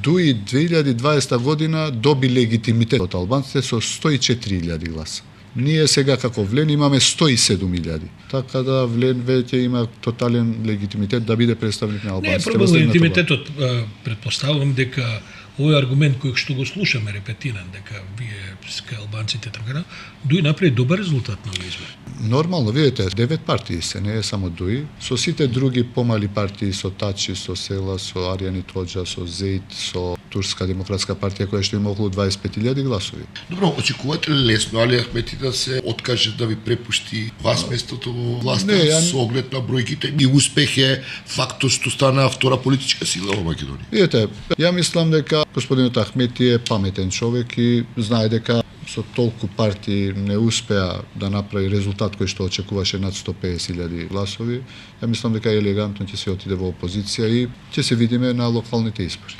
дуи 2020 година доби легитимитет од албанците со 104.000 гласа. Ние сега како Влен имаме 107.000. Така да Влен веќе има тотален легитимитет да биде представник на албанците. Не, проблем легитимитетот, претпоставувам дека овој аргумент кој што го слушаме репетиран, дека вие ска албанците така, дуи направи добар резултат на овој избор. Нормално, видите, 9 партии се, не е само дуи. Со сите други помали партии, со Тачи, со Села, со Аријани Тоџа, со Зејд, со Турска демократска партија која што има околу 25.000 гласови. Добро, очекувате ли лесно Али Ахмети да се откаже да ви препушти вас местото во власта со оглед на бројките и успех е фактот што стана втора политичка сила во Македонија? Видите, ја мислам дека господинот Ахмети е паметен човек и знае дека со толку партии не успеа да направи резултат кој што очекуваше над 150.000 гласови. Ја мислам дека елегантно ќе се отиде во опозиција и ќе се видиме на локалните избори.